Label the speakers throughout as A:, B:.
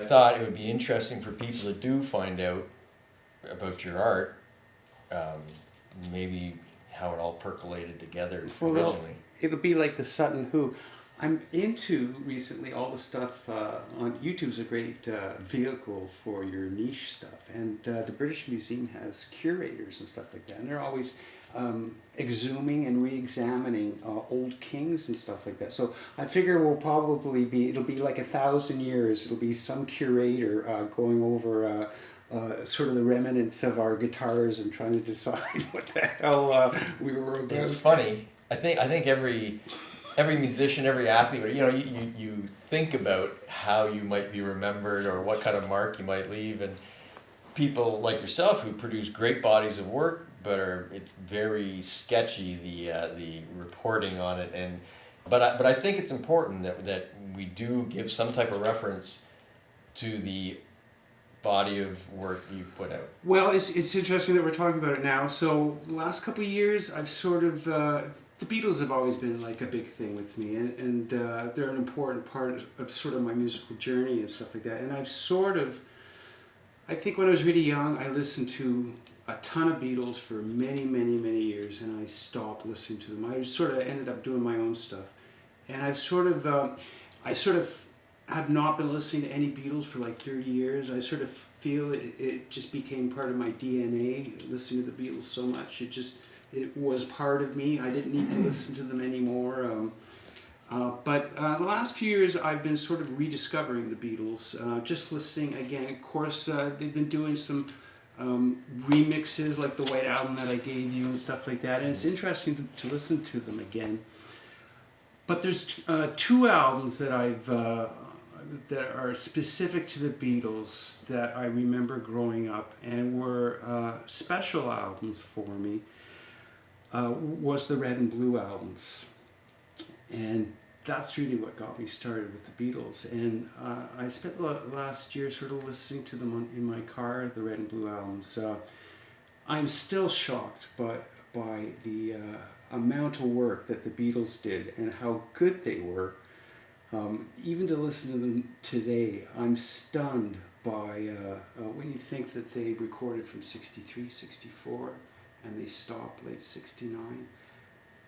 A: thought it would be interesting for people that do find out about your art, um, maybe how it all percolated together
B: Well,
A: originally.
B: it'll be like the Sutton Who. I'm into recently all the stuff on YouTube's a great vehicle for your niche stuff, and the British Museum has curators and stuff like that, and they're always exhuming and re-examining old kings and stuff like that. So I figure it'll be like 1,000 years. It'll be some curator going over. Sort of the remnants of our guitars and trying to decide what the hell we were about.
A: It's funny. I think every musician, every athlete, you think about how you might be remembered or what kind of mark you might leave, and people like yourself who produce great bodies of work, but it's very sketchy the reporting on it, but I think it's important that we do give some type of reference to the body of work you put out.
B: Well, it's interesting that we're talking about it now. So the last couple of years, I've sort of the Beatles have always been like a big thing with me, and they're an important part of sort of my musical journey and stuff like that. And I think when I was really young, I listened to a ton of Beatles for many, many, many years, and I stopped listening to them. I sort of ended up doing my own stuff, and I sort of have not been listening to any Beatles for like 30 years. I sort of feel it just became part of my DNA, listening to the Beatles so much. It was part of me. I didn't need to listen to them anymore. But the last few years, I've been sort of rediscovering the Beatles, just listening again. Of course, they've been doing some remixes, like the White Album that I gave you and stuff like that. And it's interesting to listen to them again. But there's two albums that are specific to the Beatles that I remember growing up and were special albums for me. Was the Red and Blue albums, and that's really what got me started with the Beatles. And I spent the last year sort of listening to them in my car, the Red and Blue albums. I'm still shocked by the amount of work that the Beatles did and how good they were. Even to listen to them today, I'm stunned by when you think that they recorded from 63, 64, and they stopped late 69.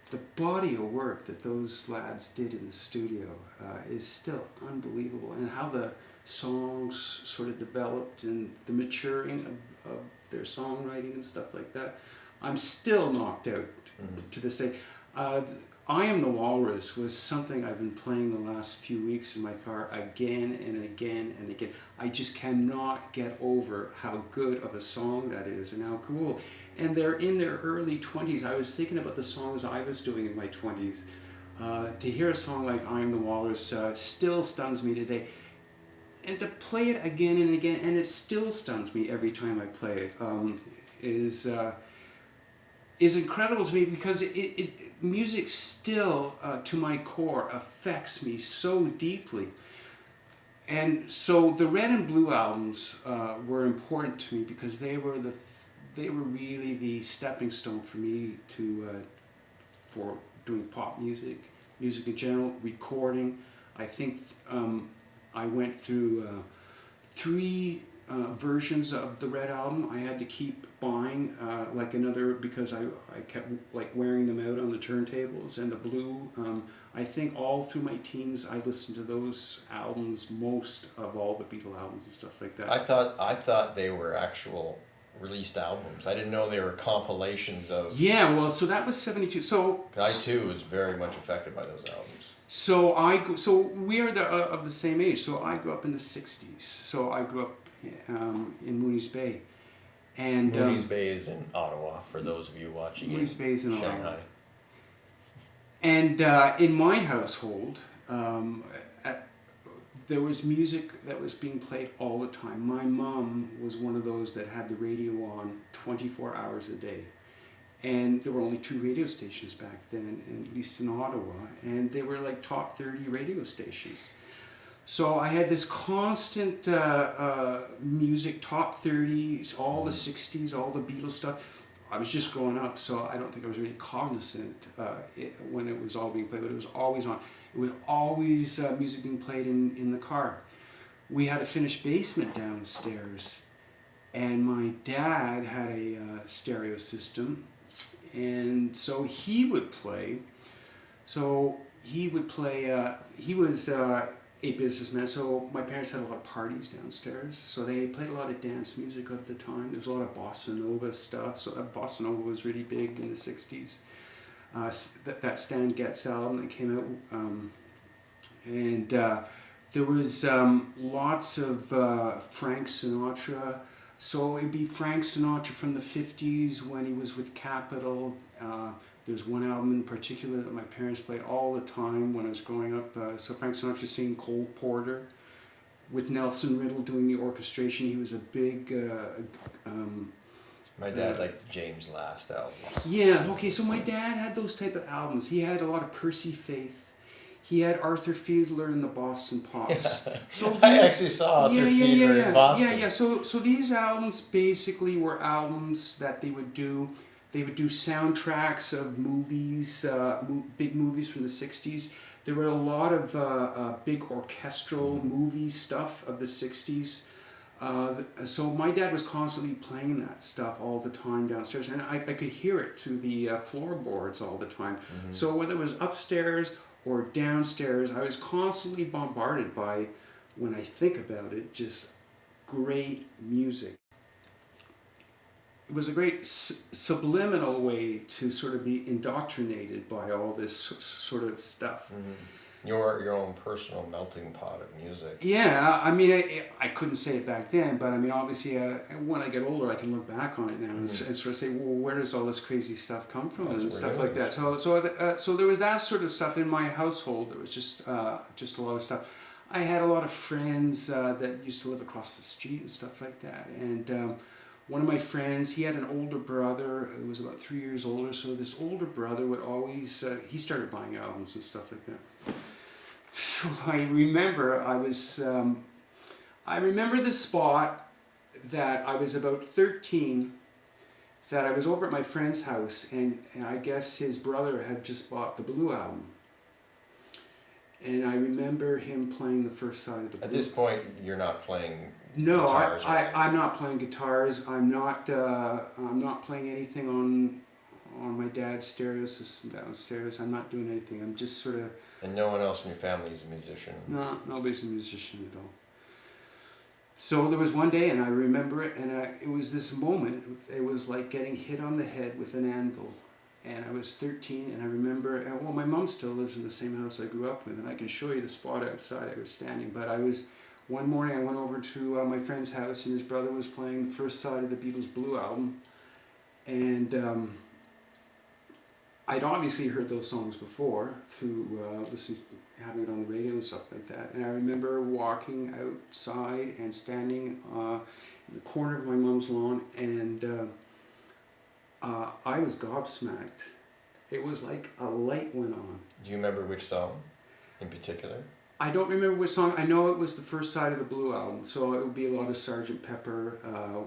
B: The body of work that those lads did in the studio is still unbelievable, and how the songs sort of developed and the maturing of their songwriting and stuff like that. I'm still knocked out to this day. I Am the Walrus was something I've been playing the last few weeks in my car again and again and again. I just cannot get over how good of a song that is and how cool. And they're in their early 20s. I was thinking about the songs I was doing in my 20s. To hear a song like I Am the Walrus still stuns me today. And to play it again and again, and it still stuns me every time I play it, is incredible to me, because music still, to my core, affects me so deeply. And so the Red and Blue albums were important to me because they were really the stepping stone for me for doing pop music in general, recording. I think I went through three versions of the Red album. I had to keep buying because I kept like wearing them out on the turntables. And the Blue, I think all through my teens I listened to those albums most of all the Beatle albums and stuff like that.
A: I thought they were actual released albums. I didn't know they were compilations of.
B: Yeah, well, so that was 72. So
A: I too was very much affected by those albums.
B: So we are of the same age. So I grew up in the 60s. So I grew up in Mooney's Bay. And
A: Mooney's Bay is in Ottawa, for those of you watching.
B: Mooney's Bay is in
A: Shanghai.
B: Ottawa. And in my household, there was music that was being played all the time. My mom was one of those that had the radio on 24 hours a day. And there were only 2 radio stations back then, at least in Ottawa, and they were like top 30 radio stations. So I had this constant music, top 30s, all the 60s, all the Beatles stuff. I was just growing up, so I don't think I was really cognizant when it was all being played, but it was always on. It was always music being played in the car. we had a finished basement downstairs, and my dad had a stereo system, and so he would play. So he would play. He was a businessman, so my parents had a lot of parties downstairs. So they played a lot of dance music at the time. There was a lot of bossa nova stuff. So that bossa nova was really big in the '60s. That Stan Getz album that came out, and there was lots of Frank Sinatra. So it'd be Frank Sinatra from the '50s when he was with Capitol. There's one album in particular that my parents played all the time when I was growing up. So Frank Sinatra singing Cole Porter, with Nelson Riddle doing the orchestration. He was a big...
A: My dad liked the James Last album.
B: Yeah, okay, so my dad had those type of albums. He had a lot of Percy Faith. He had Arthur Fiedler and the Boston Pops.
A: Yeah.
B: So
A: I actually saw Arthur Fiedler in Boston.
B: Yeah. So these albums basically were albums that they would do. They would do soundtracks of movies, big movies from the '60s. There were a lot of big orchestral movie stuff of the '60s. So my dad was constantly playing that stuff all the time downstairs, and I could hear it through the floorboards all the time. Mm-hmm. So whether it was upstairs or downstairs, I was constantly bombarded by, when I think about it, just great music. It was a great subliminal way to sort of be indoctrinated by all this sort of stuff.
A: Mm-hmm. Your own personal melting pot of music.
B: Yeah, I mean, I couldn't say it back then, but I mean, obviously, when I get older, I can look back on it now and sort of say, well, where does all this crazy stuff come from and stuff like that. So there was that sort of stuff in my household. There was just a lot of stuff. I had a lot of friends that used to live across the street and stuff like that, and one of my friends, he had an older brother who was about 3 years older. So this older brother would always he started buying albums and stuff like that. So I remember I remember the spot that I was about 13, that I was over at my friend's house, and I guess his brother had just bought the Blue album. And I remember him playing the first side of the Blue.
A: At this point, you're not playing
B: No,
A: guitars.
B: I'm not playing guitars. I'm not playing anything on my dad's stereo system downstairs. I'm not doing anything. I'm just sort of...
A: And no one else in your family is a musician?
B: No, nobody's a musician at all. So there was one day, and I remember it, and it was this moment. It was like getting hit on the head with an anvil. And I was 13, and I remember, well, my mom still lives in the same house I grew up with, and I can show you the spot outside I was standing. But one morning I went over to my friend's house, and his brother was playing the first side of the Beatles' Blue album. And I'd obviously heard those songs before through having it on the radio and stuff like that. And I remember walking outside and standing in the corner of my mom's lawn, and I was gobsmacked. It was like a light went on.
A: Do you remember which song in particular?
B: I don't remember which song. I know it was the first side of the Blue album, so it would be a lot of Sgt. Pepper,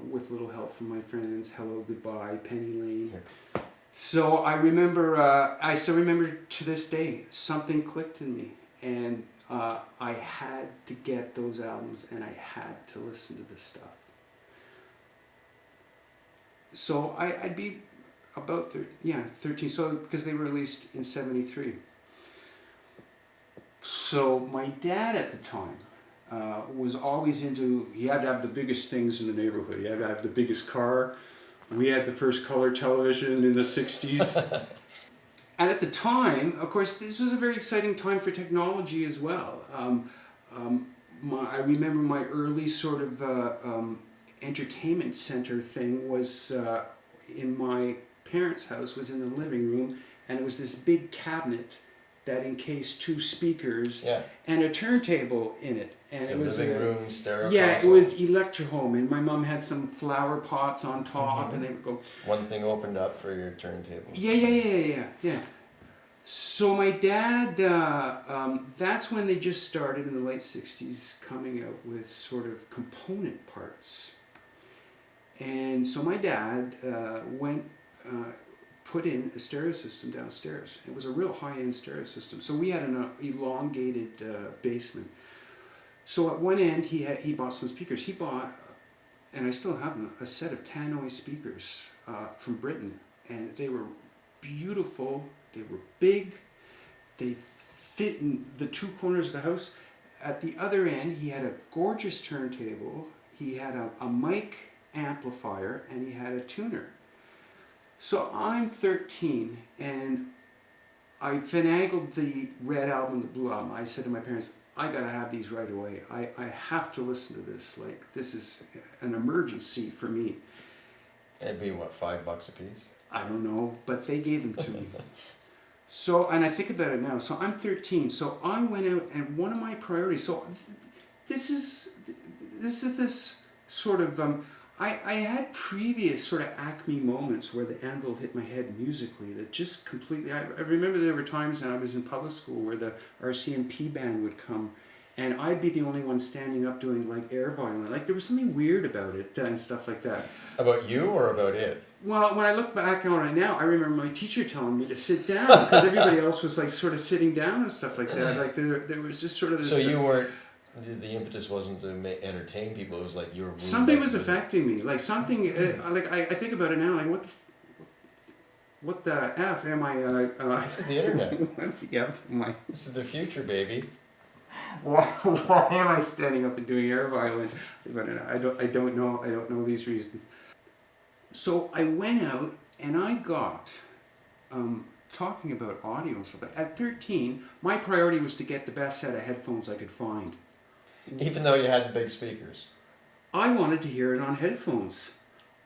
B: with little help from my friends, Hello, Goodbye, Penny Lane. Yeah. So I remember, I still remember to this day, something clicked in me, and I had to get those albums, and I had to listen to this stuff. So I'd be about 13, so because they were released in '73. So my dad at the time was always into, he had to have the biggest things in the neighborhood. He had to have the biggest car. We had the first color television in the '60s. And at the time, of course, this was a very exciting time for technology as well. I remember my early sort of entertainment center thing was in my parents' house, was in the living room, and it was this big cabinet that encased 2 speakers and a turntable in it. And it was
A: living room stereo.
B: Yeah,
A: console.
B: It was Electrohome, and my mom had some flower pots on top, and they would go.
A: One thing opened up for your turntable.
B: Yeah. So my dad, that's when they just started in the late '60s coming out with sort of component parts. And so my dad put in a stereo system downstairs. It was a real high-end stereo system. So we had an elongated basement. So at one end, he bought some speakers. He bought, and I still have them, a set of tannoy speakers from Britain, and they were beautiful. They were big. They fit in the two corners of the house. At the other end, he had a gorgeous turntable. He had a mic amplifier, and he had a tuner. So I'm 13, and I finagled the red album, the blue album. I said to my parents, I gotta have these right away. I have to listen to this. Like, this is an emergency for me.
A: It'd be what, $5 a piece?
B: I don't know, but they gave them to me. So, and I think about it now. So I'm 13. So I went out, and one of my priorities. So this is this sort of. I had previous sort of Acme moments where the anvil hit my head musically that just completely. I remember there were times when I was in public school where the RCMP band would come, and I'd be the only one standing up doing like air violin. Like there was something weird about it and stuff like that.
A: About you or about it?
B: Well, when I look back on it now, I remember my teacher telling me to sit down because everybody else was like sort of sitting down and stuff like that. Like there was just sort of this.
A: So you weren't. The impetus wasn't to entertain people. It was like you were.
B: Something was affecting me. Like something. Like I think about it now. Like what the f am I?
A: This is the internet.
B: Yeah,
A: This is the future, baby.
B: Why am I standing up and doing air violin? But I don't know. I don't know these reasons. So I went out and I got. Talking about audio and stuff. At 13, my priority was to get the best set of headphones I could find.
A: Even though you had the big speakers.
B: I wanted to hear it on headphones.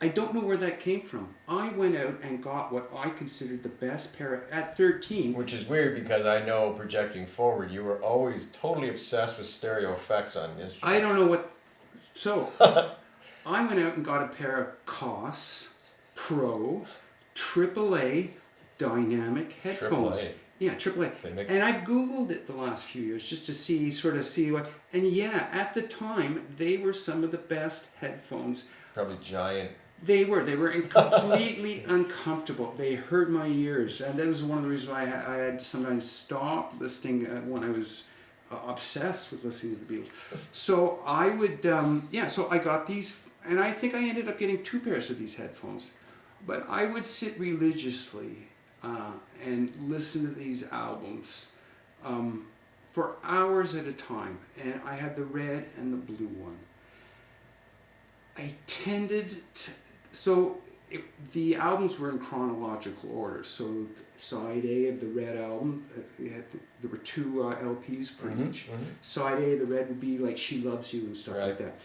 B: I don't know where that came from. I went out and got what I considered the best pair at 13.
A: Which is weird because I know projecting forward, you were always totally obsessed with stereo effects on instruments.
B: I don't know what. So, I went out and got a pair of Koss Pro AAA dynamic headphones.
A: AAA.
B: Yeah, AAA. And I've Googled it the last few years just to see what. And yeah, at the time, they were some of the best headphones.
A: Probably giant.
B: They were completely uncomfortable. They hurt my ears. And that was one of the reasons why I had to sometimes stop listening when I was obsessed with listening to the Beatles. So I would, so I got these, and I think I ended up getting 2 pairs of these headphones. But I would sit religiously and listen to these albums for hours at a time. And I had the red and the blue one. I tended to... the albums were in chronological order. So side A of the red album, there were 2 LPs for each. Mm-hmm. Side A of the red would be like She Loves You and stuff like that.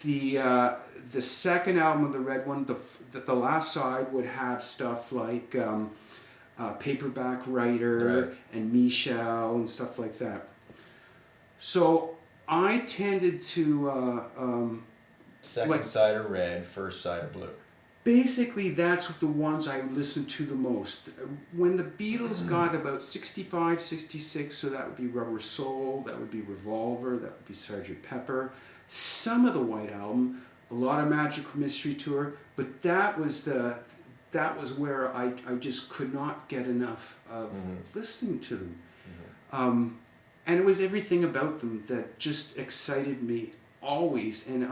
B: The second album of the red one, the last side would have stuff like Paperback Writer and Michelle and stuff like that. So I tended to...
A: second side of red, first side of blue.
B: Basically, that's the ones I listened to the most. When the Beatles got about 65, 66, so that would be Rubber Soul, that would be Revolver, that would be Sgt. Pepper. Some of the White Album, a lot of Magical Mystery Tour, but that was where I just could not get enough of listening to them. Mm-hmm. And it was everything about them that just excited me always. And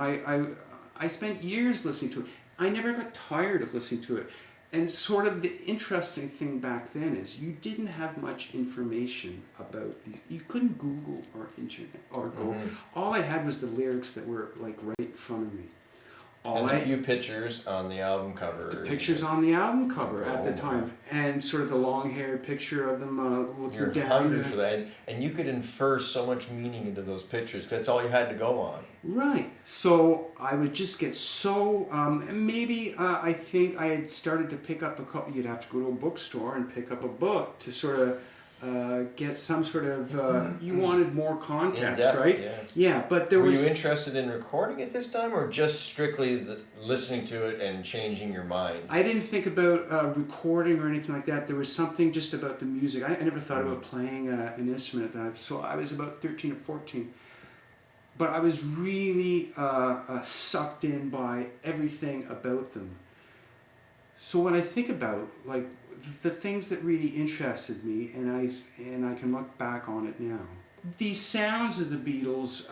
B: I spent years listening to it. I never got tired of listening to it. And sort of the interesting thing back then is you didn't have much information about these. You couldn't Google or internet or go. Mm-hmm. All I had was the lyrics that were like right in front of me.
A: A few pictures on the album cover.
B: The pictures on the album cover at the time. And sort of the long-haired picture of them looking down.
A: You're hungry for that. And you could infer so much meaning into those pictures. That's all you had to go on.
B: Right. So I would just get so... I think I had started to pick up you'd have to go to a bookstore and pick up a book to sort of get some sort of... you wanted more context,
A: in-depth,
B: right? Yeah, but there was...
A: Were you interested in recording it this time, or just strictly listening to it and changing your mind?
B: I didn't think about recording or anything like that. There was something just about the music. I never thought about playing an instrument at that. So I was about 13 or 14. But I was really sucked in by everything about them. So when I think about the things that really interested me, and I can look back on it now, these sounds of the Beatles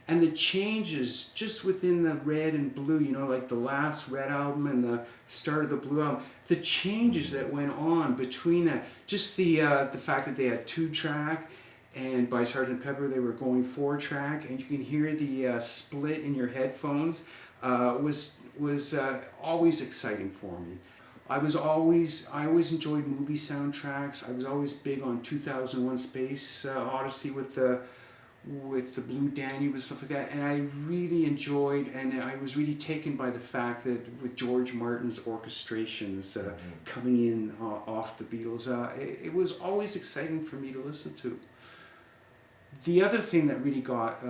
B: and the changes just within the Red and Blue, you know, like the last Red album and the start of the Blue album, the changes that went on between that, just the fact that they had 2-track, and by Sgt. Pepper they were going 4-track, and you can hear the split in your headphones, was always exciting for me. I always enjoyed movie soundtracks. I was always big on 2001: Space Odyssey with the Blue Danube and stuff like that. And I really enjoyed, and I was really taken by the fact that with George Martin's orchestrations coming in off the Beatles, it was always exciting for me to listen to. The other thing that really got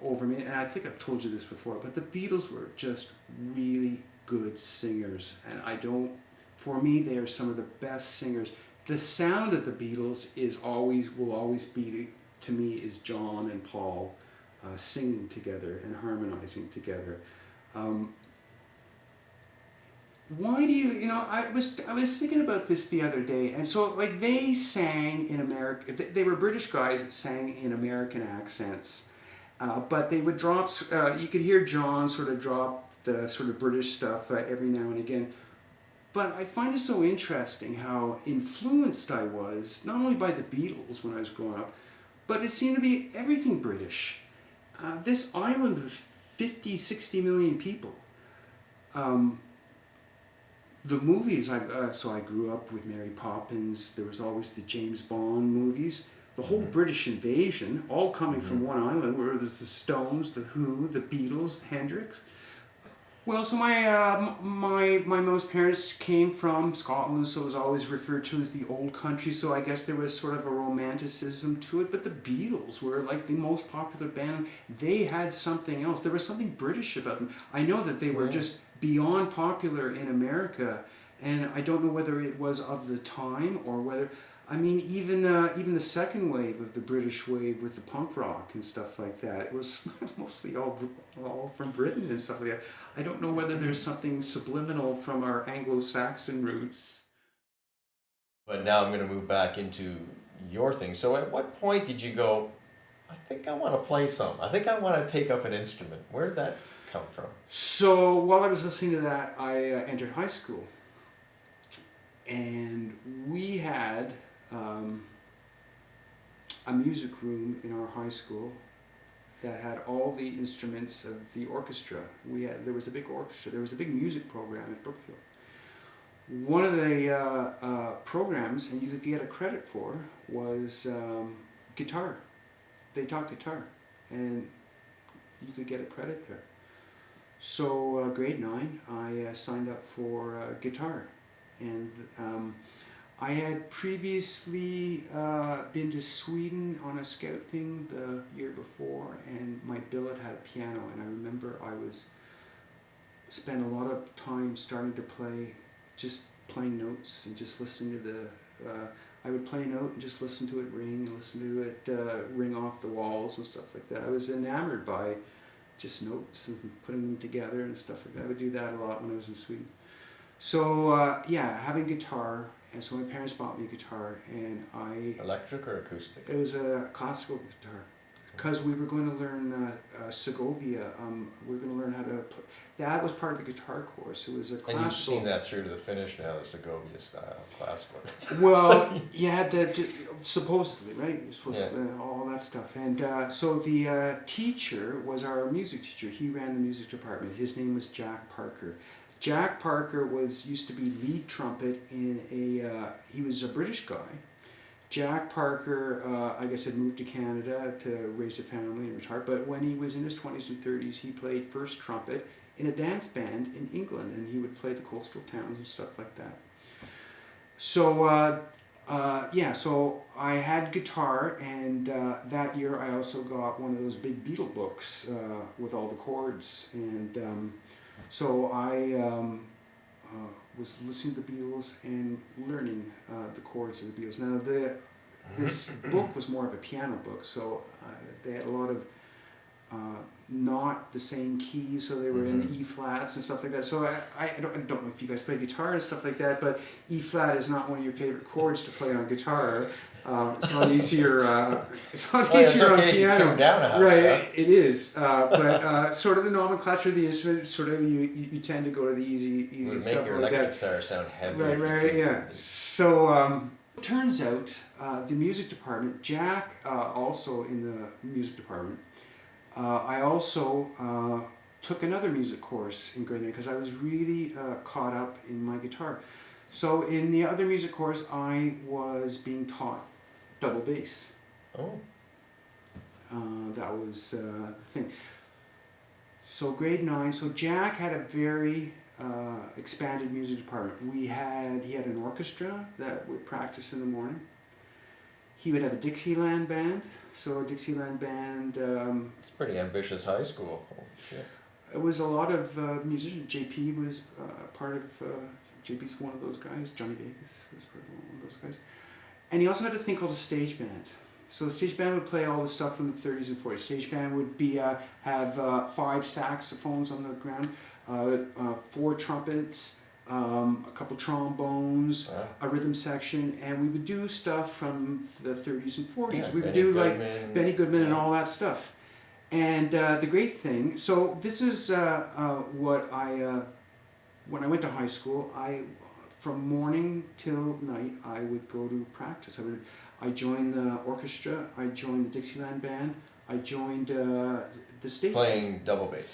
B: over me, and I think I've told you this before, but the Beatles were just really good singers, and for me they are some of the best singers. The sound of the Beatles will always be, to me, is John and Paul singing together and harmonizing together. Why do you know, I was thinking about this the other day, and so like they sang in America, they were British guys that sang in American accents, but they would drop, you could hear John sort of drop the sort of British stuff every now and again. But I find it so interesting how influenced I was, not only by the Beatles when I was growing up, but it seemed to be everything British. This island of 50, 60 million people. The movies, so I grew up with Mary Poppins, there was always the James Bond movies, the whole British invasion, all coming from one island, where there's the Stones, the Who, the Beatles, Hendrix. Well, so my mom's parents came from Scotland, so it was always referred to as the old country, so I guess there was sort of a romanticism to it, but the Beatles were like the most popular band. They had something else. There was something British about them. I know that they were just beyond popular in America, and I don't know whether it was of the time or whether, I mean, even the second wave of the British wave with the punk rock and stuff like that, it was mostly all from Britain and stuff like that. I don't know whether there's something subliminal from our Anglo-Saxon roots.
A: But now I'm going to move back into your thing. So at what point did you go, I think I want to play some. I think I want to take up an instrument. Where did that come from?
B: So while I was listening to that, I entered high school. And we had a music room in our high school that had all the instruments of the orchestra. There was a big orchestra. There was a big music program at Brookfield. One of the programs, and you could get a credit for, was guitar. They taught guitar, and you could get a credit there. So grade 9, I signed up for guitar, and I had previously been to Sweden on a scout thing the year before, and my billet had a piano, and I remember spent a lot of time starting to play, just playing notes and just listening to I would play a note and just listen to it ring, and listen to it ring off the walls and stuff like that. I was enamored by just notes and putting them together and stuff like that. I would do that a lot when I was in Sweden. So having guitar, and so my parents bought me a guitar, and
A: Electric or acoustic?
B: It was a classical guitar, because we were going to learn Segovia. We were going to learn how to play. That was part of the guitar course. It was a classical.
A: And you've seen that through to the finish now, the Segovia style, classical.
B: Well, you had to supposedly, right? You're supposed to all that stuff. And so the teacher was our music teacher. He ran the music department. His name was Jack Parker. Jack Parker used to be lead trumpet in he was a British guy. Jack Parker, I guess, had moved to Canada to raise a family and retire, but when he was in his 20s and 30s, he played first trumpet in a dance band in England, and he would play the coastal towns and stuff like that. So, so I had guitar, and that year I also got one of those big Beatle books with all the chords, and so I was listening to the Beatles and learning the chords of the Beatles. Now, this book was more of a piano book, so they had a lot of not the same keys, so they were in E flats and stuff like that. So I don't know if you guys play guitar and stuff like that, but E flat is not one of your favorite chords to play on guitar. It's a lot easier. It's a lot
A: Well, it's
B: easier on
A: okay if you
B: piano.
A: tune down a house,
B: Right,
A: yeah.
B: it is. But sort of the nomenclature of the instrument, sort of you tend to go to the easy
A: It would
B: stuff
A: make your
B: like
A: electric
B: that.
A: guitar sound heavy.
B: Right,
A: if you
B: right,
A: tuned
B: yeah.
A: it.
B: So it turns out the music department, Jack also in the music department, I also took another music course in grade 9 because I was really caught up in my guitar. So in the other music course, I was being taught double bass.
A: Oh,
B: That was the thing. So grade 9, so Jack had a very expanded music department. He had an orchestra that would practice in the morning. He would have a Dixieland band. So a Dixieland band,
A: it's pretty ambitious high school. Holy shit.
B: it was a lot of musicians. JP was part of, JP's one of those guys. Johnny Vegas was part of one of those guys. And he also had a thing called a stage band. So the stage band would play all the stuff from the 30s and 40s. Stage band would be have 5 saxophones on the ground, 4 trumpets, a couple trombones,
A: Wow.
B: a rhythm section, and we would do stuff from the 30s and 40s.
A: Yeah,
B: We would
A: Benny
B: do
A: Goodman.
B: like Benny Goodman and all that stuff. And the great thing, so this is what when I went to high school, from morning till night, I would go to practice. I joined the orchestra, I joined the Dixieland band, I joined the stage band.
A: Playing double bass.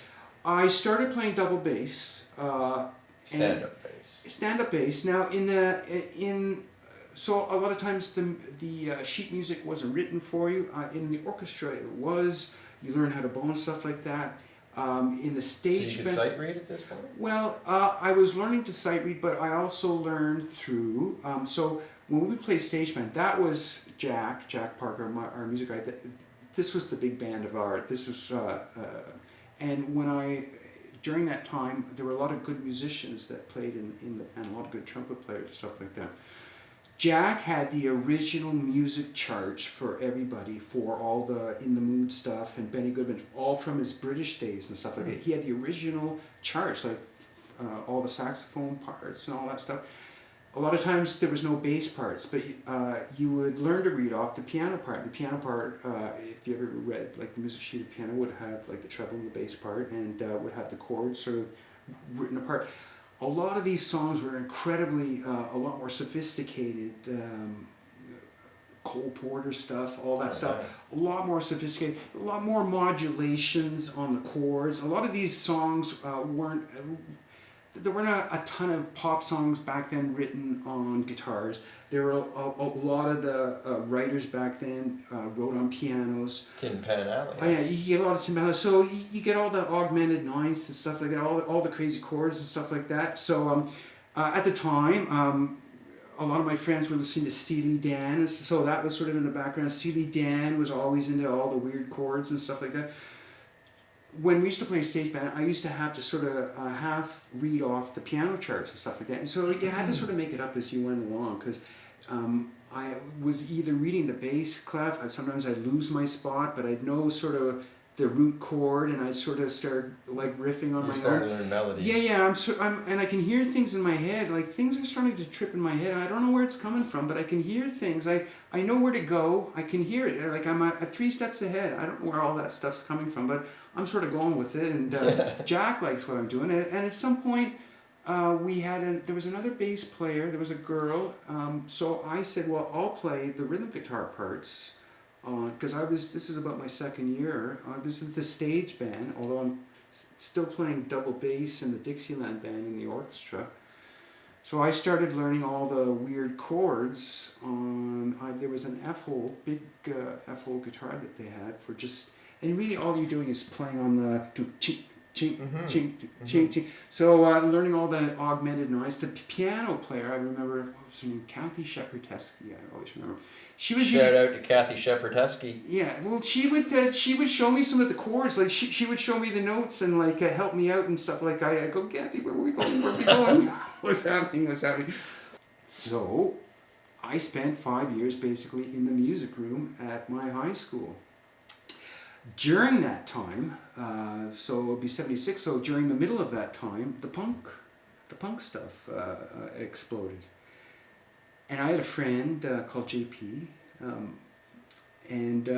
B: I started playing double bass.
A: Stand-up bass.
B: Stand-up bass. Now so a lot of times the sheet music wasn't written for you. In the orchestra it was. You learn how to bow and stuff like that. In the
A: So
B: stage
A: you could
B: band.
A: sight read at this point?
B: Well, I was learning to sight read, but I also learned through. So when we played stage band, that was Jack Parker, our music guy. This was the big band of ours. This was, and during that time, there were a lot of good musicians that played in the band, a lot of good trumpet players, stuff like that. Jack had the original music charts for everybody, for all the In the Mood stuff and Benny Goodman, all from his British days and stuff like that. He had the original charts, like all the saxophone parts and all that stuff. A lot of times there was no bass parts, but you would learn to read off the piano part. The piano part, if you ever read like the music sheet of piano, would have like the treble and the bass part, and would have the chords sort of written apart. A lot of these songs were incredibly, a lot more sophisticated. Cole Porter stuff, all that stuff, a lot more sophisticated, a lot more modulations on the chords. A lot of these songs there weren't a ton of pop songs back then written on guitars. There were a lot of the writers back then wrote on pianos.
A: Tin Pan Alley.
B: Oh yeah, you get a lot of Tim Ballard. So you get all the augmented ninths and stuff like that, all the crazy chords and stuff like that. So at the time, a lot of my friends were listening to Steely Dan, and so that was sort of in the background. Steely Dan was always into all the weird chords and stuff like that. When we used to play stage band, I used to have to sort of half read off the piano charts and stuff like that. And so you had to sort of make it up as you went along, because I was either reading the bass clef, sometimes I'd lose my spot, but I'd know sort of the root chord, and I'd sort of start like riffing on my
A: start
B: own.
A: to learn melody.
B: Yeah, and I can hear things in my head, like things are starting to trip in my head. I don't know where it's coming from, but I can hear things. I know where to go. I can hear it. Like I'm at 3 steps ahead. I don't know where all that stuff's coming from, but I'm sort of going with it. And Jack likes what I'm doing. And at some point, there was another bass player. There was a girl. So I said, well, I'll play the rhythm guitar parts. Because this is about my second year. This is the stage band, although I'm still playing double bass in the Dixieland band in the orchestra. So I started learning all the weird chords on. There was an F-hole, big F-hole guitar that they had for just, and really all you're doing is playing on the chink, chink, chink, chink, chink. So learning all the augmented noise. The piano player, I remember, what was her name? Kathy Shepardesky, I always remember. She was
A: Shout out to Kathy Shepardesky.
B: Yeah, well, she would show me some of the chords. Like she would show me the notes and like help me out and stuff. Like I go, Kathy, where are we going? Where are we going? What's happening? What's happening? So, I spent 5 years basically in the music room at my high school. During that time, so it would be '76. So during the middle of that time, the punk stuff exploded. And I had a friend called JP, Um, and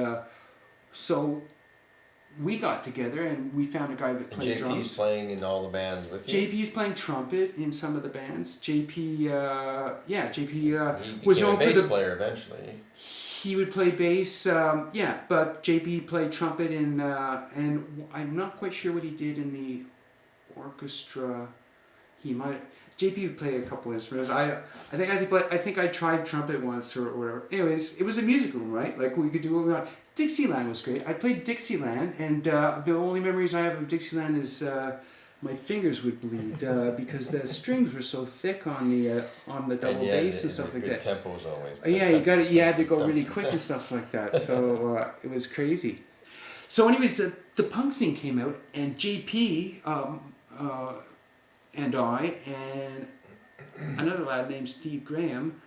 B: so we got together and we found a guy that
A: And
B: played
A: JP's
B: drums.
A: playing in all the bands with you?
B: JP's playing trumpet in some of the bands. JP
A: He
B: was
A: became
B: known
A: a bass
B: for the.
A: player eventually.
B: He would play bass, but JP played trumpet in, and I'm not quite sure what he did in the orchestra. He might. JP would play a couple instruments. I think I tried trumpet once or whatever. Anyways, it was a music room, right? Like we could do what we want. Dixieland was great. I played Dixieland, and the only memories I have of Dixieland is my fingers would bleed because the strings were so thick on the double bass and stuff like that.
A: Good tempos always.
B: You had to go really quick and stuff like that. So it was crazy. So anyways, the punk thing came out, and JP and I and another lad named Steve Graham,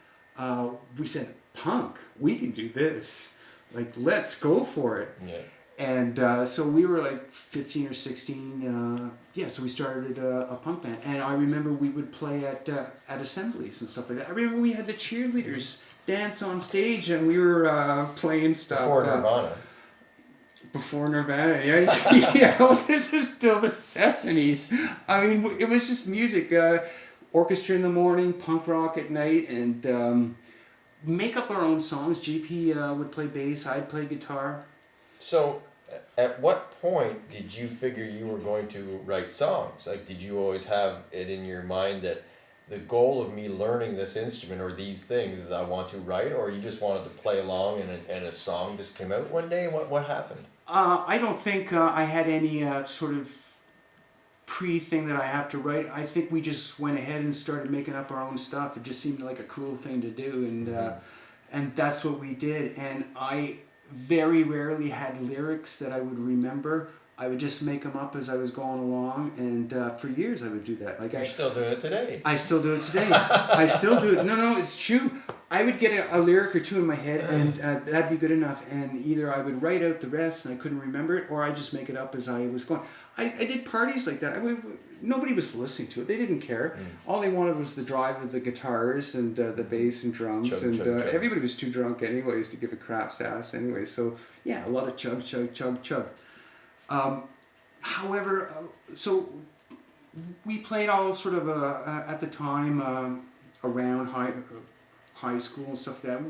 B: we said, punk, we can do this. Like, let's go for it.
A: Yeah.
B: And so we were like 15 or 16. So we started a punk band. And I remember we would play at assemblies and stuff like that. I remember we had the cheerleaders dance on stage and we were playing stuff.
A: Before Nirvana.
B: Before Nirvana, yeah. Yeah, well, this is still the 70s. I mean, it was just music. Orchestra in the morning, punk rock at night, and make up our own songs. JP would play bass, I'd play guitar.
A: So, at what point did you figure you were going to write songs? Like, did you always have it in your mind that the goal of me learning this instrument or these things is I want to write, or you just wanted to play along and a song just came out one day? What happened?
B: I don't think I had any sort of pre-thing that I have to write. I think we just went ahead and started making up our own stuff. It just seemed like a cool thing to do, and that's what we did. And I very rarely had lyrics that I would remember. I would just make them up as I was going along, and for years I would do that. Like
A: You're still doing it today.
B: I still do it today. I still do it. No, it's true. I would get a lyric or two in my head, and that'd be good enough. And either I would write out the rest, and I couldn't remember it, or I just make it up as I was going. I did parties like that. Nobody was listening to it. They didn't care. All they wanted was the drive of the guitars and the bass and drums,
A: Chug, chug, chug.
B: Everybody was too drunk anyways to give a crap's ass anyway. So yeah, a lot of chug, chug, chug, chug. However, so we played all sort of at the time around high school and stuff like that.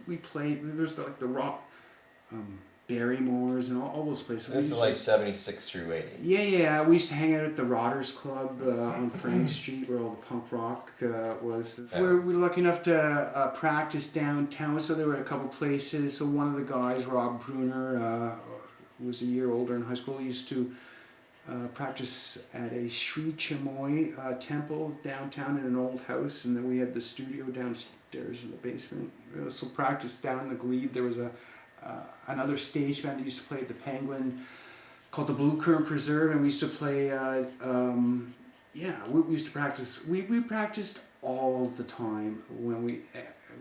B: We played. There's like the rock, Barrymore's and all those places.
A: This is like 76 through 80.
B: Yeah. We used to hang out at the Rotters Club on Frank Street where all the punk rock was.
A: Yeah.
B: We were lucky enough to practice downtown, so there were a couple places. So one of the guys, Rob Bruner, was a year older in high school. He used to practice at a Sri Chamoy temple downtown in an old house, and then we had the studio downstairs in the basement. So practiced down in the glebe. There was another stage band that used to play at the Penguin called the Blue Currant Preserve, and we used to play. We used to practice. We practiced all the time when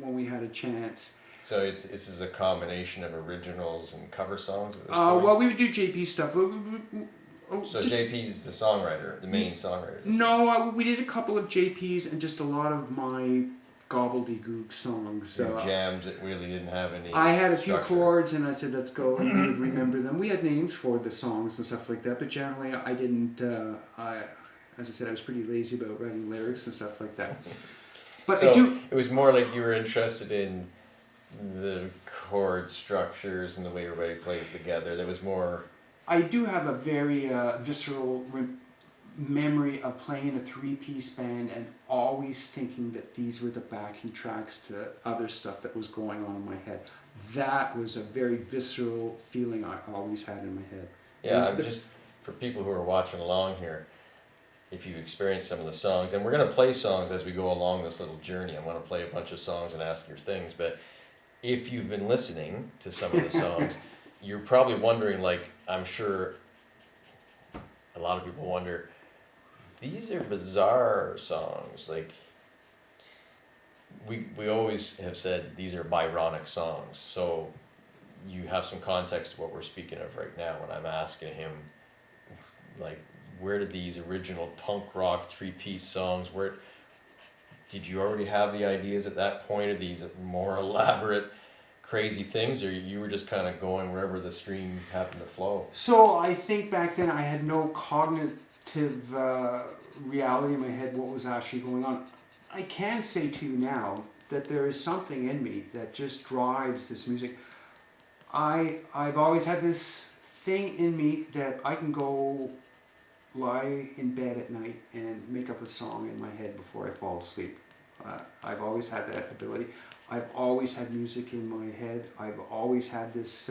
B: we had a chance.
A: So this is a combination of originals and cover songs at this point?
B: Well, we would do JP stuff.
A: So JP's the songwriter, the main songwriter?
B: No, we did a couple of JP's and just a lot of my gobbledygook songs.
A: So jams that really didn't have any
B: I had a few
A: structure.
B: chords and I said, let's go, and we would remember them. We had names for the songs and stuff like that, but generally I didn't, as I said, I was pretty lazy about writing lyrics and stuff like that. But
A: So
B: I do...
A: it was more like you were interested in the chord structures and the way everybody plays together. There was more...
B: I do have a very visceral memory of playing a three-piece band and always thinking that these were the backing tracks to other stuff that was going on in my head. That was a very visceral feeling I always had in my head.
A: Yeah, I'm just, for people who are watching along here, if you've experienced some of the songs, and we're going to play songs as we go along this little journey. I'm going to play a bunch of songs and ask your things, but if you've been listening to some of the songs, you're probably wondering, like, I'm sure a lot of people wonder, these are bizarre songs. Like, we always have said these are Byronic songs. So you have some context to what we're speaking of right now when I'm asking him, like, where did these original punk rock three-piece songs, did you already have the ideas at that point of these more elaborate crazy things, or you were just kind of going wherever the stream happened to flow?
B: So I think back then I had no cognitive reality in my head what was actually going on. I can say to you now that there is something in me that just drives this music. I've always had this thing in me that I can go lie in bed at night and make up a song in my head before I fall asleep. I've always had that ability. I've always had music in my head. I've always had this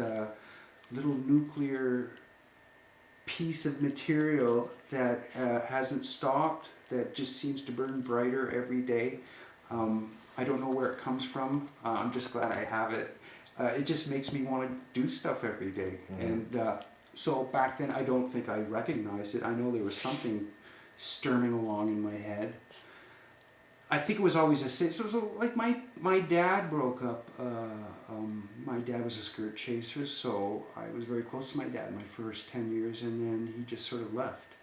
B: little nuclear piece of material that hasn't stopped, that just seems to burn brighter every day. I don't know where it comes from. I'm just glad I have it. It just makes me want to do stuff every day. And so back then I don't think I recognized it. I know there was something stirring along in my head. I think it was always so like my dad broke up. My dad was a skirt chaser, so I was very close to my dad my first 10 years, and then he just sort of left.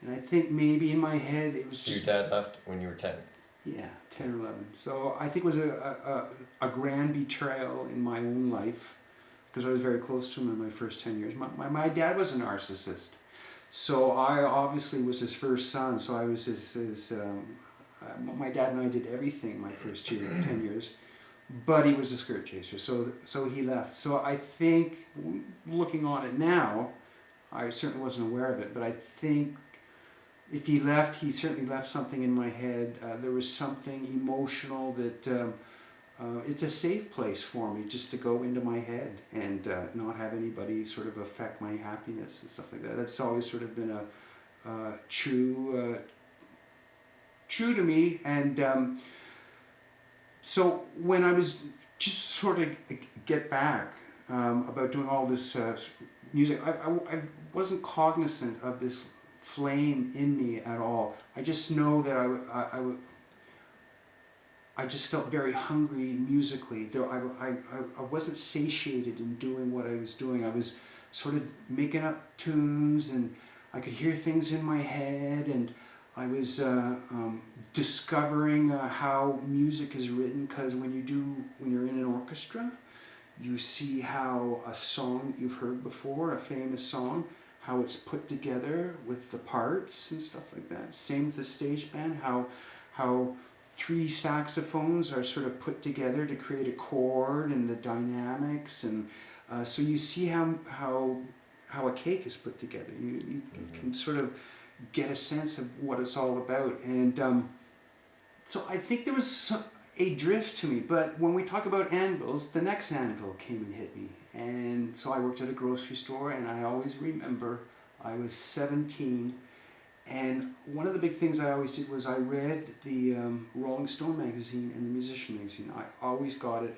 B: And I think maybe in my head it was
A: So
B: just...
A: your dad left when you were 10?
B: Yeah, 10 or 11. So I think it was a grand betrayal in my own life, because I was very close to him in my first 10 years. My dad was a narcissist. So I obviously was his first son, so I was my dad and I did everything my first 10 years, but he was a skirt chaser, so he left. So I think, looking on it now, I certainly wasn't aware of it, but I think if he left, he certainly left something in my head. There was something emotional that it's a safe place for me just to go into my head and not have anybody sort of affect my happiness and stuff like that. That's always sort of been a true to me. And so when I was just sort of get back about doing all this music, I wasn't cognizant of this flame in me at all. I just know that I just felt very hungry musically. I wasn't satiated in doing what I was doing. I was sort of making up tunes, and I could hear things in my head, and I was discovering how music is written, because when you're in an orchestra, you see how a song that you've heard before, a famous song, how it's put together with the parts and stuff like that. Same with the stage band, how 3 saxophones are sort of put together to create a chord, and the dynamics, and so you see how a cake is put together. You can sort of get a sense of what it's all about. And so I think there was a drift to me, but when we talk about anvils, the next anvil came and hit me. And so I worked at a grocery store, and I always remember I was 17, and one of the big things I always did was I read the Rolling Stone magazine and the Musician magazine. I always got it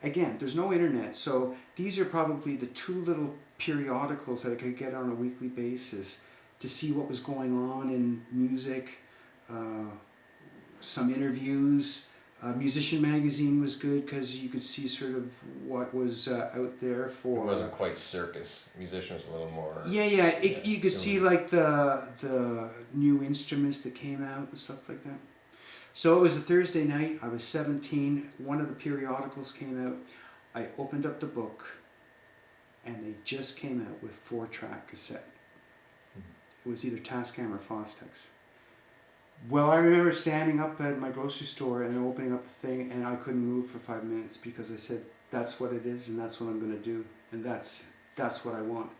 B: again, there's no internet, so these are probably the 2 little periodicals that I could get on a weekly basis to see what was going on in music, some interviews. Musician magazine was good because you could see sort of what was out there for...
A: It wasn't quite circus. Musician was a little more...
B: Yeah. You could see like the new instruments that came out and stuff like that. So it was a Thursday night. I was 17. One of the periodicals came out. I opened up the book, and they just came out with 4-track cassette. It was either Tascam or Fostex. Well, I remember standing up at my grocery store and opening up the thing, and I couldn't move for 5 minutes, because I said, that's what it is, and that's what I'm going to do, and that's what I want.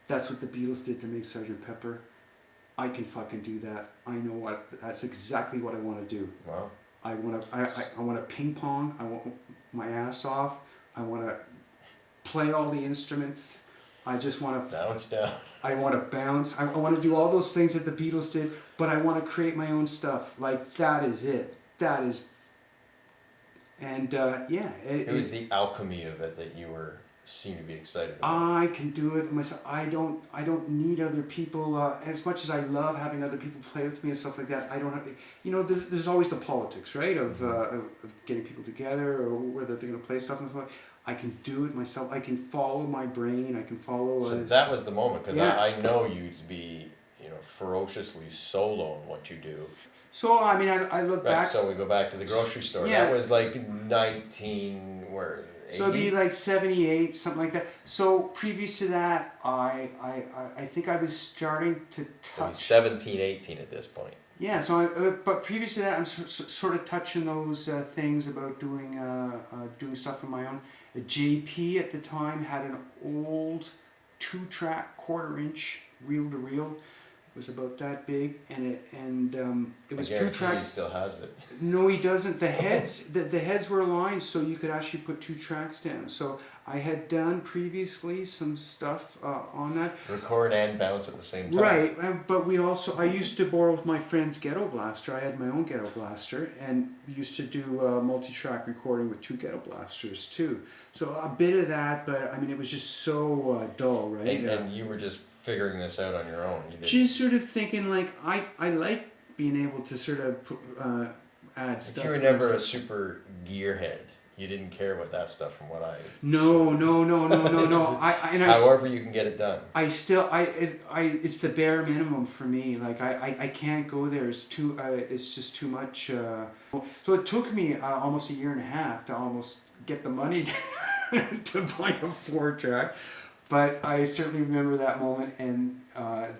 B: That's what the Beatles did to make Sgt. Pepper. I can fucking do that. I know what. That's exactly what I want to do.
A: Wow.
B: I want to ping pong. I want my ass off. I want to play all the instruments. I just want to
A: bounce down.
B: I want to bounce. I want to do all those things that the Beatles did, but I want to create my own stuff. Like, that is it. That is... And, yeah.
A: It was the alchemy of it that you seemed to be excited about.
B: I can do it myself. I don't need other people. As much as I love having other people play with me and stuff like that, I don't have... there's always the politics, right? Of getting people together, or whether they're going to play stuff and stuff. I can do it myself. I can follow my brain. I can follow...
A: So that was the moment, because
B: yeah.
A: I know you to be, ferociously solo in what you do.
B: So, I mean, I look back...
A: So we go back to the grocery store.
B: Yeah.
A: That was like 19... Where?
B: So it'd be like 78, something like that. So previous to that, I think I was starting to
A: So he's
B: touch.
A: 17, 18 at this point.
B: Yeah, so but previous to that, I'm sort of touching those things about doing stuff on my own. The JP at the time had an old 2-track 1/4-inch reel-to-reel. It was about that big, and it was
A: I guarantee
B: 2-track.
A: he still has it.
B: No, he doesn't. The heads were aligned, so you could actually put 2 tracks down. So I had done previously some stuff on that.
A: Record and bounce at the same time.
B: Right, but I used to borrow my friend's ghetto blaster. I had my own ghetto blaster, and we used to do multi-track recording with 2 ghetto blasters too. So a bit of that, but I mean it was just so dull, right?
A: And you were just figuring this out on your own. You didn't-
B: Just sort of thinking like I like being able to sort of add
A: But
B: stuff.
A: you were
B: to
A: never
B: my
A: a
B: stuff.
A: super gearhead. You didn't care about that stuff from what I...
B: No.
A: However you can get it done.
B: It's the bare minimum for me. Like I can't go there. It's just too much. So it took me almost a year and a half to almost get the money to buy a 4-track. But I certainly remember that moment, and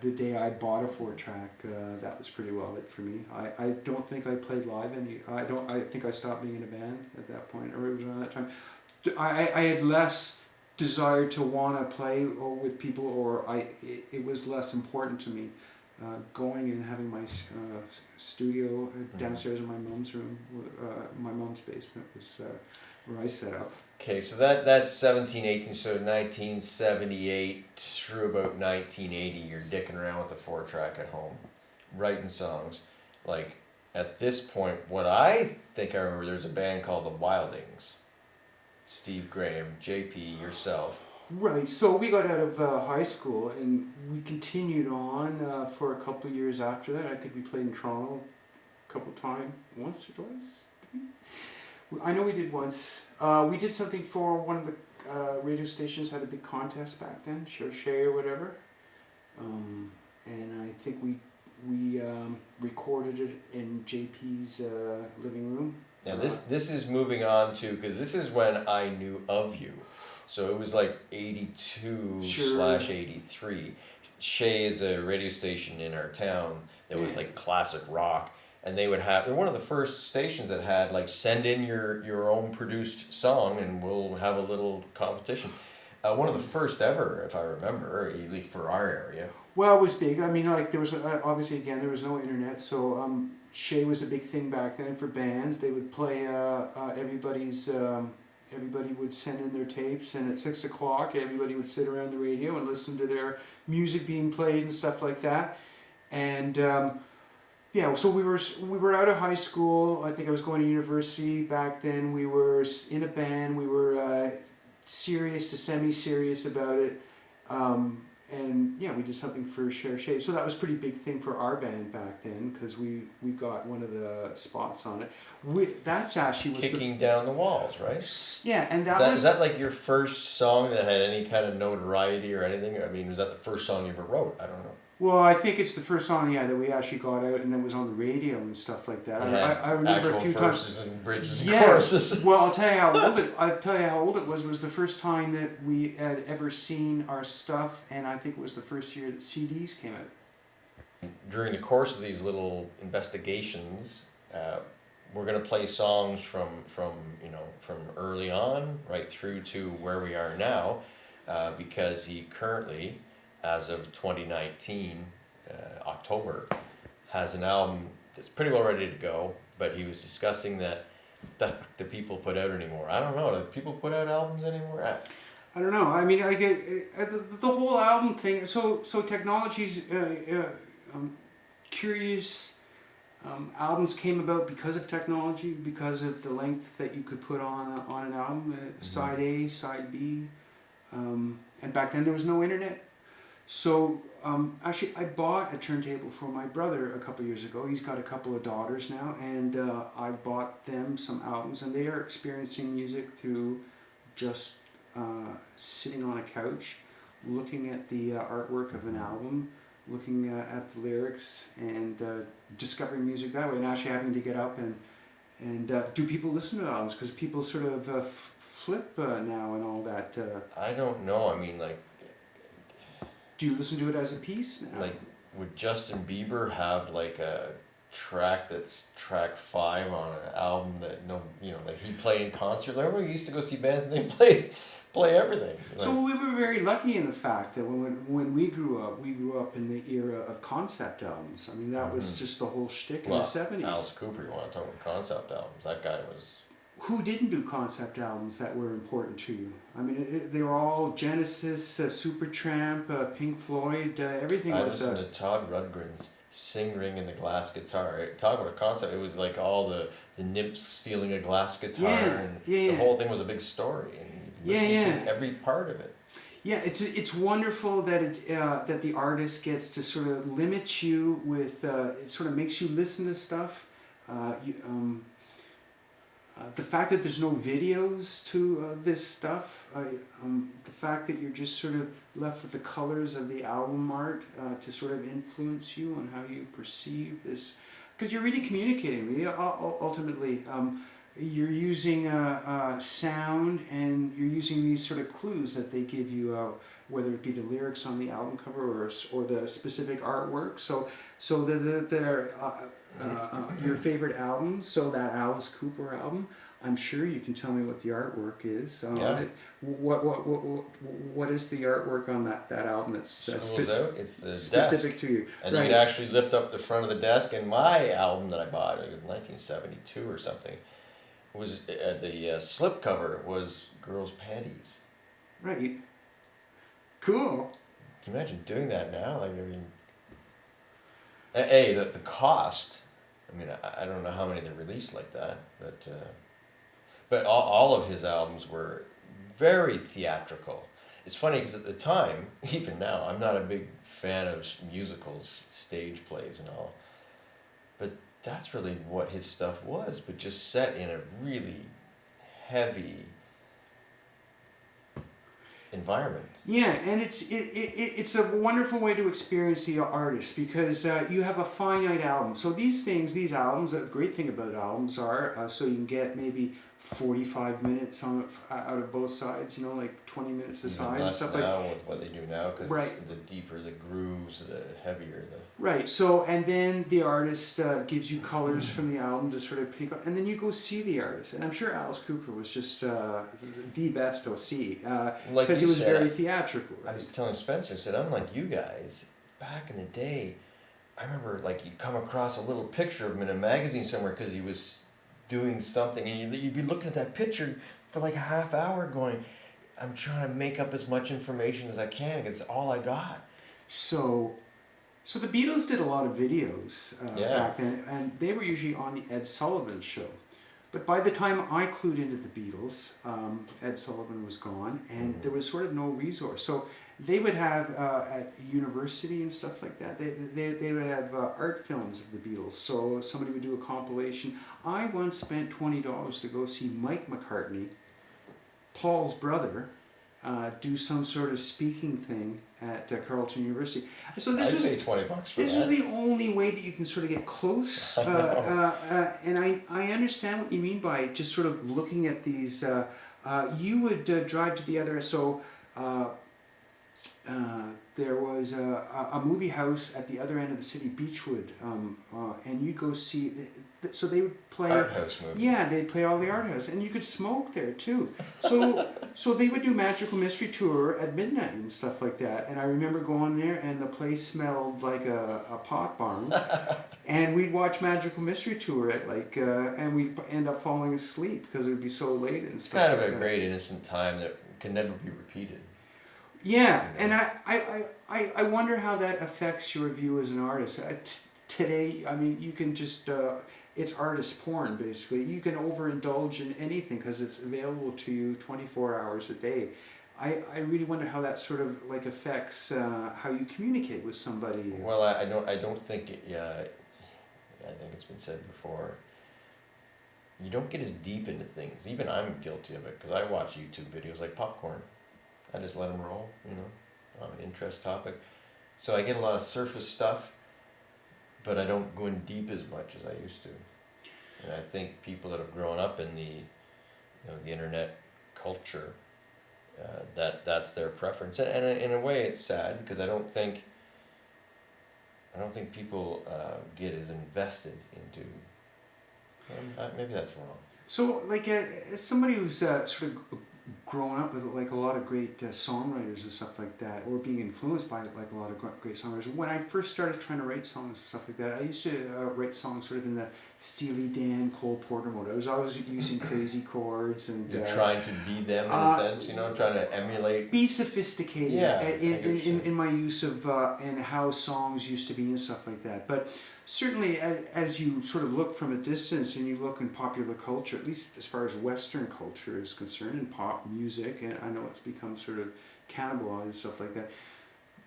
B: the day I bought a 4-track, that was pretty well it for me. I don't think I played live any. I think I stopped being in a band at that point, or it was around that time. I had less desire to want to play with people, or it was less important to me. Going and having my studio downstairs in my mom's room, my mom's basement was where I set up.
A: Okay, so that's 17, 18, so 1978 through about 1980, you're dicking around with the 4-track at home, writing songs. Like, at this point, what I think I remember, there's a band called the Wildings. Steve Graham, JP, yourself.
B: Right, so we got out of high school and we continued on for a couple of years after that. I think we played in Toronto a couple of times, once or twice. I know we did once. We did something for one of the radio stations, had a big contest back then, Share or whatever. And I think we recorded it in JP's living room.
A: Now this is moving on to, because this is when I knew of you. So it was like 82/83. Shea is a radio station in our town that was like classic rock. And they're one of the first stations that had like, send in your own produced song and we'll have a little competition. One of the first ever, if I remember, at least for our area.
B: Well, it was big. I mean, like there was obviously again there was no internet, so Shea was a big thing back then for bands. They would play everybody would send in their tapes, and at 6 o'clock everybody would sit around the radio and listen to their music being played and stuff like that. And yeah, so we were out of high school. I think I was going to university back then. We were in a band. We were serious to semi-serious about it. And yeah, we did something for Shea. So that was a pretty big thing for our band back then, because we got one of the spots on it. That actually was
A: Kicking Down the Walls, right?
B: Yeah, and
A: Is that like your first song that had any kind of notoriety or anything? I mean, was that the first song you ever wrote? I don't know.
B: Well, I think it's the first song, yeah, that we actually got out and it was on the radio and stuff like that. I remember
A: actual
B: a few
A: verses
B: times.
A: and bridges and
B: Yeah.
A: choruses.
B: Well, I'll tell you how old it was. It was the first time that we had ever seen our stuff, and I think it was the first year that CDs came out.
A: During the course of these little investigations, we're going to play songs from early on right through to where we are now, because he currently, as of 2019, October, has an album that's pretty well ready to go, but he was discussing that the people put out anymore. I don't know, do people put out albums anymore?
B: I don't know. I mean, I get the whole album thing. So technology's curious. Albums came about because of technology, because of the length that you could put on an album, side A, side B, and back then there was no internet. So actually, I bought a turntable for my brother a couple years ago. He's got a couple of daughters now, and I bought them some albums, and they are experiencing music through just sitting on a couch, looking at the artwork of an album, looking at the lyrics, and discovering music that way, and actually having to get up And do people listen to albums? Because people sort of flip now and all that.
A: I don't know. I mean,
B: Do you listen to it as a piece now?
A: like would Justin Bieber have like a track that's track 5 on an album that like he play in concert? Remember we used to go see bands and they play everything.
B: So we were very lucky in the fact that when we grew up in the era of concept albums. I mean, that was just the whole shtick in the 70s.
A: Alice Cooper, you want to talk about concept albums? That guy was.
B: Who didn't do concept albums that were important to you? I mean, they were all Genesis, Supertramp, Pink Floyd, everything
A: I
B: was.
A: listened to Todd Rundgren's Sing Ring and the Glass Guitar. Talk about a concept. It was like all the nymphs stealing a glass guitar, and the whole thing was a big story. And you listened to every part of it.
B: Yeah, it's wonderful that that the artist gets to sort of limit you with. It sort of makes you listen to stuff. The fact that there's no videos to this stuff, the fact that you're just sort of left with the colors of the album art to sort of influence you on how you perceive this, because you're really communicating. Ultimately, you're using sound and you're using these sort of clues that they give you, whether it be the lyrics on the album cover or the specific artwork. So your favorite album, so that Alice Cooper album, I'm sure you can tell me what the artwork is on it. What is the artwork on that album that's
A: It's the
B: specific
A: desk.
B: to you?
A: And you could actually lift up the front of the desk. And my album that I bought, it was 1972 or something, was the slipcover was girls' panties.
B: Right. Cool.
A: Can you imagine doing that now? Like, I mean, the cost. I mean, I don't know how many they released like that, but all of his albums were very theatrical. It's funny because at the time, even now, I'm not a big fan of musicals, stage plays and all, but that's really what his stuff was, but just set in a really heavy environment.
B: Yeah, and it's a wonderful way to experience the artist, because you have a finite album. So these albums, the great thing about albums are, so you can get maybe 45 minutes out of both sides, like 20 minutes a side and stuff
A: now with what they do now, because
B: right.
A: The deeper the grooves, the heavier the.
B: Right. So, and then the artist gives you colors from the album to sort of pick up, and then you go see the artist. And I'm sure Alice Cooper was just the best to see, because he was very theatrical. Right?
A: I was telling Spencer, I said, unlike you guys, back in the day, I remember like you'd come across a little picture of him in a magazine somewhere because he was doing something, and you'd be looking at that picture for like a half hour going, I'm trying to make up as much information as I can because it's all I got.
B: So the Beatles did a lot of videos back then, and they were usually on the Ed Sullivan Show. But by the time I clued into the Beatles, Ed Sullivan was gone, and there was sort of no resource. So they would have, at university and stuff like that, they would have art films of the Beatles. So somebody would do a compilation. I once spent $20 to go see Mike McCartney, Paul's brother, do some sort of speaking thing at Carleton University. So this was
A: I'd pay $20 for
B: this
A: that.
B: was the only way that you can sort of get close. And I understand what you mean by just sort of looking at these. You would drive to the other. So there was a movie house at the other end of the city, Beechwood, and you'd go see. So they would play
A: art house movies.
B: Yeah, they'd play all the art house, and you could smoke there too. So they would do Magical Mystery Tour at midnight and stuff like that. And I remember going there, and the place smelled like a pot barn. And we'd watch Magical Mystery Tour at and we'd end up falling asleep because it would be so late and stuff.
A: Kind of a great innocent time that can never be repeated.
B: Yeah, and I wonder how that affects your view as an artist. Today, I mean, you can just, it's artist porn, basically. You can overindulge in anything because it's available to you 24 hours a day. I really wonder how that sort of affects how you communicate with somebody.
A: Well, I don't think I think it's been said before. You don't get as deep into things. Even I'm guilty of it because I watch YouTube videos like popcorn. I just let them roll, on an interest topic. So I get a lot of surface stuff, but I don't go in deep as much as I used to. And I think people that have grown up in the internet culture, that's their preference. And in a way, it's sad because I don't think people get as invested into. Maybe that's wrong.
B: So, like, as somebody who's sort of grown up with like a lot of great songwriters and stuff like that, or being influenced by like a lot of great songwriters. When I first started trying to write songs and stuff like that, I used to write songs sort of in the Steely Dan, Cole Porter mode. I was always using crazy chords and
A: You're trying to be them in a sense, trying to emulate.
B: Be sophisticated in my use of and how songs used to be and stuff like that. But certainly, as you sort of look from a distance and you look in popular culture, at least as far as Western culture is concerned, and pop music, and I know it's become sort of cannibalized and stuff like that,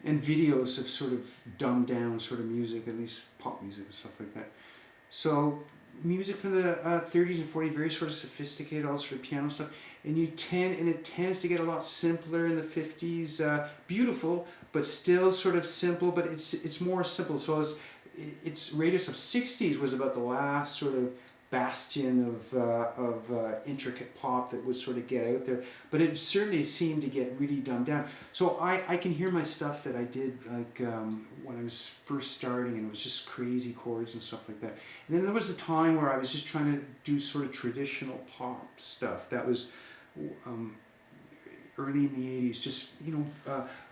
B: and videos have sort of dumbed down sort of music, at least pop music and stuff like that. So music from the 30s and 40s, very sort of sophisticated, all sort of piano stuff, and it tends to get a lot simpler in the 50s, beautiful, but still sort of simple, but it's more simple. So its radius of 60s was about the last sort of bastion of intricate pop that would sort of get out there, but it certainly seemed to get really dumbed down. So I can hear my stuff that I did like when I was first starting, and it was just crazy chords and stuff like that. And then there was a time where I was just trying to do sort of traditional pop stuff. That was early in the 80s, just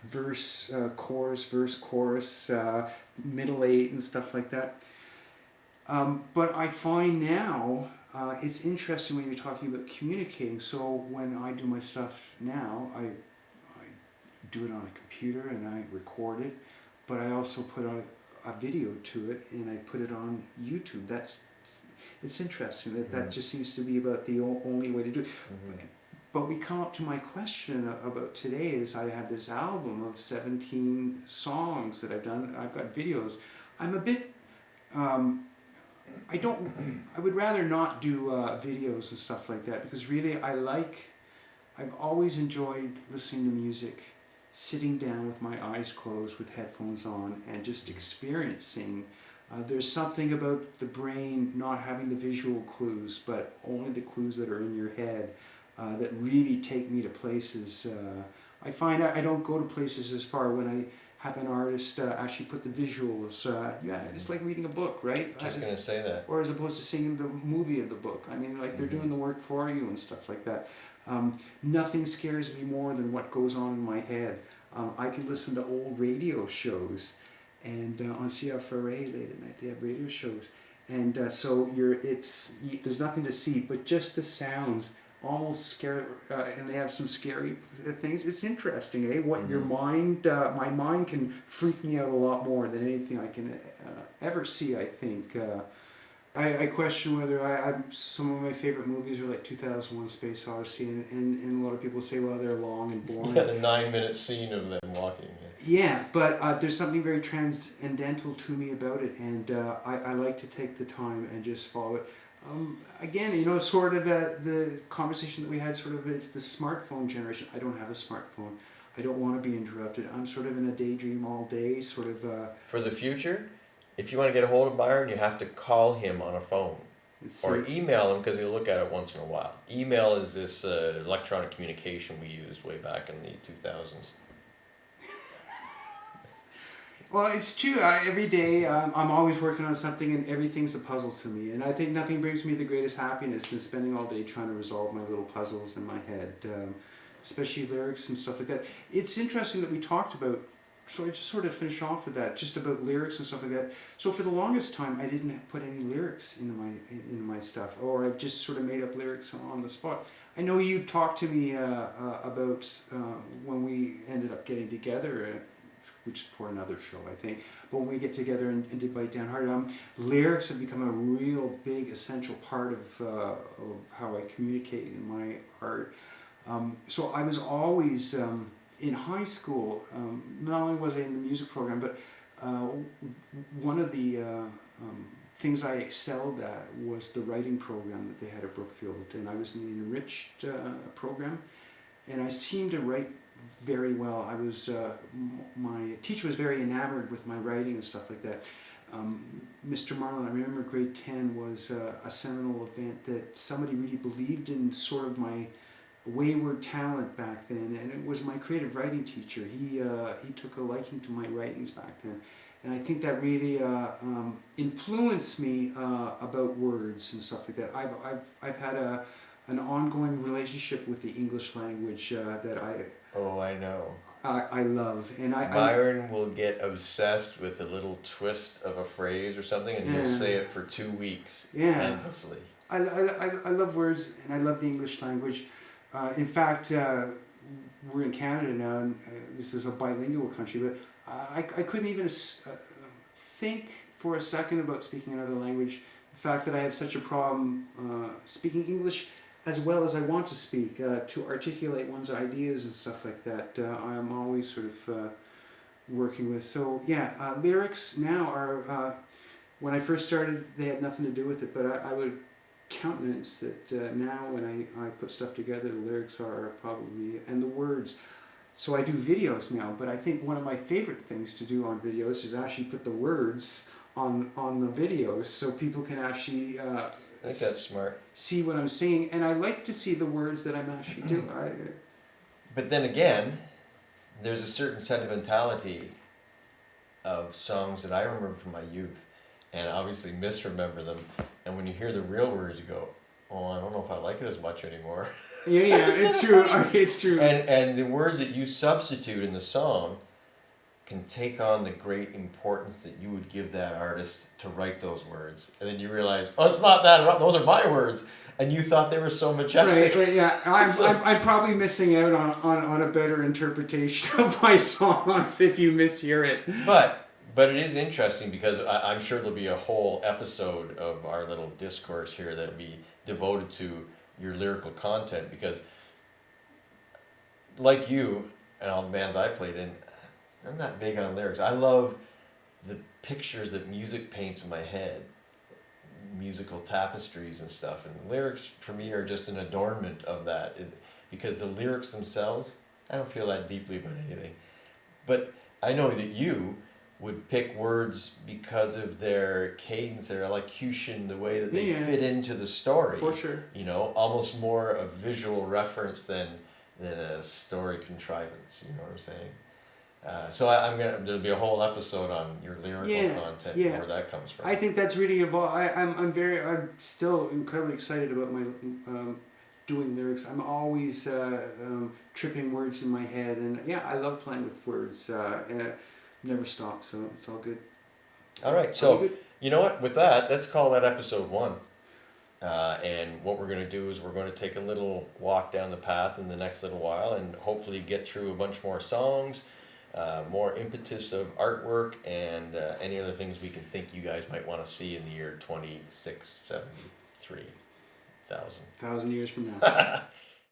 B: verse, chorus, middle eight and stuff like that. But I find now it's interesting when you're talking about communicating. So when I do my stuff now, I do it on a computer and I record it, but I also put on a video to it and I put it on YouTube. It's interesting that just seems to be about the only way to do it. Mm-hmm. But we come up to my question about today is I have this album of 17 songs that I've done. I've got videos. I'm a bit. I would rather not do videos and stuff like that, because really I've always enjoyed listening to music, sitting down with my eyes closed with headphones on and just experiencing. There's something about the brain not having the visual clues, but only the clues that are in your head that really take me to places. I find I don't go to places as far when I have an artist actually put the visuals. It's like reading a book, right?
A: Just going to say that.
B: Or as opposed to seeing the movie of the book. I mean, like they're doing the work for you and stuff like that. Nothing scares me more than what goes on in my head. I can listen to old radio shows, and on CFRA late at night they have radio shows, and so there's nothing to see, but just the sounds. Almost scary, and they have some scary things. It's interesting, what your mind, my mind can freak me out a lot more than anything I can ever see, I think. I question whether some of my favorite movies are like 2001 Space Odyssey, and a lot of people say, well, they're long and boring.
A: Yeah, the 9-minute scene of them walking.
B: Yeah, but there's something very transcendental to me about it, and I like to take the time and just follow it. Again, sort of the conversation that we had, sort of, it's the smartphone generation. I don't have a smartphone. I don't want to be interrupted. I'm sort of in a daydream all day, sort of.
A: For the future, if you want to get a hold of Byron, you have to call him on a phone. Or email him, because he'll look at it once in a while. Email is this electronic communication we used way back in the 2000s.
B: Well, it's true. Every day I'm always working on something, and everything's a puzzle to me. And I think nothing brings me the greatest happiness than spending all day trying to resolve my little puzzles in my head, especially lyrics and stuff like that. It's interesting that we talked about, so I just sort of finish off with that, just about lyrics and stuff like that. So for the longest time, I didn't put any lyrics into my stuff, or I've just sort of made up lyrics on the spot. I know you've talked to me about when we ended up getting together, which is for another show, I think. But when we get together and did Bite Down Hard, lyrics have become a real big, essential part of how I communicate in my art. So I was always, in high school, not only was I in the music program, but one of the things I excelled at was the writing program that they had at Brookfield. And I was in the enriched program, and I seemed to write very well. I was my teacher was very enamored with my writing and stuff like that. Mr. Marlin, I remember grade 10 was a seminal event that somebody really believed in sort of my wayward talent back then, and it was my creative writing teacher. He took a liking to my writings back then, and I think that really influenced me about words and stuff like that. I've had an ongoing relationship with the English language that
A: Oh, I know.
B: I love, and
A: Byron will get obsessed with a little twist of a phrase or something, and he'll say it for 2 weeks endlessly.
B: I love words, and I love the English language. In fact, we're in Canada now, and this is a bilingual country, but I couldn't even think for a second about speaking another language. The fact that I have such a problem speaking English as well as I want to speak, to articulate one's ideas and stuff like that, I'm always sort of working with. So yeah, lyrics now are, when I first started, they had nothing to do with it, but I would countenance that now when I put stuff together, the lyrics are probably, and the words. So I do videos now, but I think one of my favorite things to do on videos is actually put the words on the videos so people can actually
A: I think that's smart.
B: see what I'm saying, and I like to see the words that I'm actually doing.
A: But then again, there's a certain sentimentality of songs that I remember from my youth, and obviously misremember them. And when you hear the real words, you go, "Oh, I don't know if I like it as much anymore."
B: Yeah, it's true. It's true.
A: And the words that you substitute in the song can take on the great importance that you would give that artist to write those words, and then you realize, oh, it's not that. Those are my words, and you thought they were so majestic.
B: Right, yeah, I'm probably missing out on a better interpretation of my songs if you mishear it.
A: But it is interesting because I'm sure there'll be a whole episode of our little discourse here that'll be devoted to your lyrical content, because like you and all the bands I played in, I'm not big on lyrics. I love the pictures that music paints in my head, musical tapestries and stuff, and lyrics for me are just an adornment of that, because the lyrics themselves, I don't feel that deeply about anything. But I know that you would pick words because of their cadence, their elocution, the way that they fit into the story.
B: For sure.
A: You know, almost more a visual reference than a story contrivance. You know what I'm saying? So there'll be a whole episode on your lyrical content and where that comes from.
B: I think that's really evolved. I'm still incredibly excited about my doing lyrics. I'm always tripping words in my head, and I love playing with words. Never stop, so it's all good.
A: All right, so you know what? With that, let's call that episode 1. And what we're going to do is we're going to take a little walk down the path in the next little while, and hopefully get through a bunch more songs, more impetus of artwork, and any other things we can think you guys might want to see in the year 2673,000.
B: 1,000 years from now.